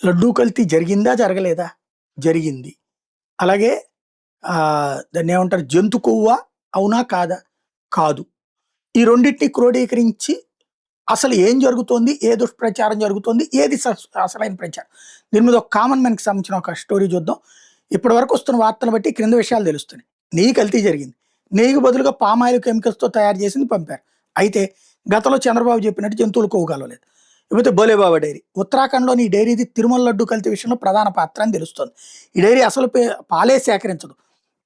లడ్డూ కల్తీ జరిగిందా? జరగలేదా? జరిగింది. అలాగే దాన్నేమంటారు జంతు కొవ్వ అవునా? కాదా? కాదు. ఈ రెండిటిని క్రోడీకరించి అసలు ఏం జరుగుతోంది? ఏ దుష్ప్రచారం జరుగుతోంది? ఏది అసలైన ప్రచారం? దీని మీద ఒక కామన్ మ్యాన్‌కి సంబంధించిన ఒక స్టోరీ చూద్దాం. ఇప్పటివరకు వస్తున్న వార్తలను బట్టి క్రింద విషయాలు తెలుస్తున్నాయి. నెయ్యి కల్తీ జరిగింది. నెయ్యికి బదులుగా పామ్ ఆయిల్ కెమికల్స్‌తో తయారు చేసింది పంపారు. అయితే గతంలో చంద్రబాబు చెప్పినట్టు జంతువుల కొవ్వు కలవలేదు. ఇకపోతే భోలేబాబా డైరీ. ఉత్తరాఖండ్‌లోని ఈ డైరీది తిరుమల లడ్డు కల్తీ విషయంలో ప్రధాన పాత్ర అని తెలుస్తోంది. ఈ డైరీ అసలు పాలే సేకరించదు.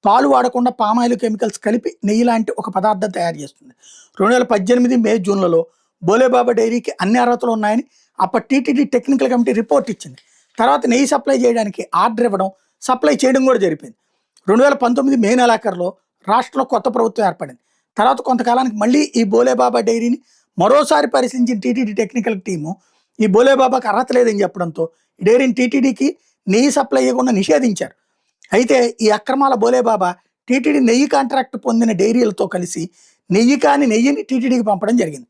పాలు వాడకుండా పామ్ ఆయిల్ కెమికల్స్ కలిపి నెయ్యి లాంటి ఒక పదార్థం తయారు చేస్తుంది. 2018 మే, జూన్‌లలో భోలేబాబా డైరీకి అన్ని అర్హతలు ఉన్నాయని అప్పటి టీటీడీ టెక్నికల్ కమిటీ రిపోర్ట్ ఇచ్చింది. తర్వాత నెయ్యి సప్లై చేయడానికి ఆర్డర్ ఇవ్వడం, సప్లై చేయడం కూడా జరిపింది. 2019 మే నెలాఖరులో రాష్ట్రంలో కొత్త ప్రభుత్వం ఏర్పడింది. తర్వాత కొంతకాలానికి మళ్ళీ ఈ భోలేబాబా డైరీని మరోసారి పరిశీలించిన టీటీడీ టెక్నికల్ టీము ఈ భోలేబాబాకి అర్హత లేదని చెప్పడంతో ఈ డైరీని టీటీడీకి నెయ్యి సప్లై చేయకుండా నిషేధించారు. అయితే ఈ అక్రమాల భోలేబాబా టీటీడీ నెయ్యి కాంట్రాక్ట్ పొందిన డైరీలతో కలిసి నెయ్యి కాని నెయ్యిని టీటీడీకి పంపడం జరిగింది.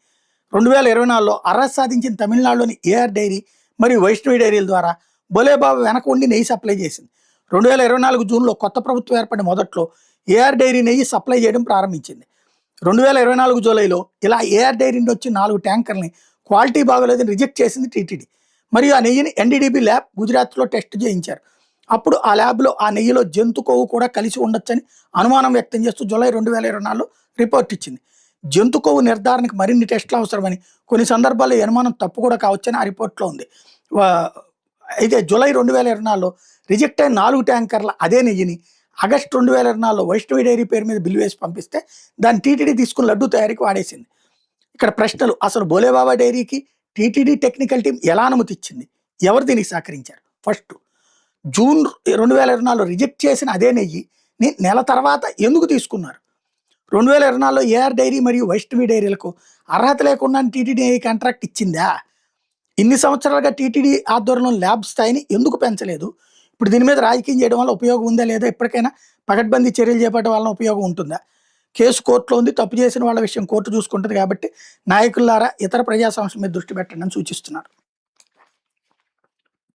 2024లో అర్హత సాధించిన తమిళనాడులోని ఏఆర్ డైరీ మరియు వైష్ణవి డైరీల ద్వారా భోలేబాబా వెనక ఉండి నెయ్యి సప్లై చేసింది. 2024 జూన్లో కొత్త ప్రభుత్వం ఏర్పడిన మొదట్లో ఏఆర్ డైరీ నెయ్యి సప్లై చేయడం ప్రారంభించింది. 2024 జూలైలో ఇలా ఏఆర్ డైరీ నుండి వచ్చి 4 ట్యాంకర్ని క్వాలిటీ బాగోలేదని రిజెక్ట్ చేసింది టీటీడీ. మరియు ఆ నెయ్యిని ఎన్డీడీబీ ల్యాబ్ గుజరాత్లో టెస్ట్ చేయించారు. అప్పుడు ఆ ల్యాబ్లో ఆ నెయ్యిలో జంతు కొవ్వు కూడా కలిసి ఉండొచ్చని అనుమానం వ్యక్తం చేస్తూ జూలై 2024లో రిపోర్ట్ ఇచ్చింది. జంతు కొవ్వు నిర్ధారణకు మరిన్ని టెస్టులు అవసరమని, కొన్ని సందర్భాల్లో అనుమానం తప్పు కూడా కావచ్చని ఆ రిపోర్ట్లో ఉంది. అయితే జూలై 2024లో రిజెక్ట్ అయిన 4 ట్యాంకర్ల అదే నెయ్యిని ఆగస్టు 2024లో వైష్ణవి డైరీ పేరు మీద బిల్లు వేసి పంపిస్తే దాన్ని టీటీడీ తీసుకుని లడ్డు తయారీకి వాడేసింది. ఇక్కడ ప్రశ్నలు: అసలు భోలేబాబా డైరీకి టీటీడీ టెక్నికల్ టీం ఎలా అనుమతి ఇచ్చింది? ఎవరు దీనికి సహకరించారు? ఫస్ట్, జూన్ 2024లో రిజెక్ట్ చేసిన అదే నెయ్యిని నెల తర్వాత ఎందుకు తీసుకున్నారు? 2024లో ఏఆర్ డైరీ మరియు వైష్ణవి డైరీలకు అర్హత లేకుండా టీటీడీ కాంట్రాక్ట్ ఇచ్చిందా? ఇన్ని సంవత్సరాలుగా టీటీడీ ఆధ్వర్యంలో ల్యాబ్ స్థాయిని ఎందుకు పెంచలేదు? ఇప్పుడు దీని మీద రాజకీయం చేయడం వల్ల ఉపయోగం ఉందా లేదా? ఎప్పటికైనా పకడ్బందీ చర్యలు చేపట్టడం వలన ఉపయోగం ఉంటుందా? కేసు కోర్టులో ఉంది. తప్పు చేసిన వాళ్ళ విషయం కోర్టు చూసుకుంటుంది కాబట్టి నాయకులారా ఇతర ప్రజా సమస్యల మీద దృష్టి పెట్టండి అని సూచిస్తున్నారు.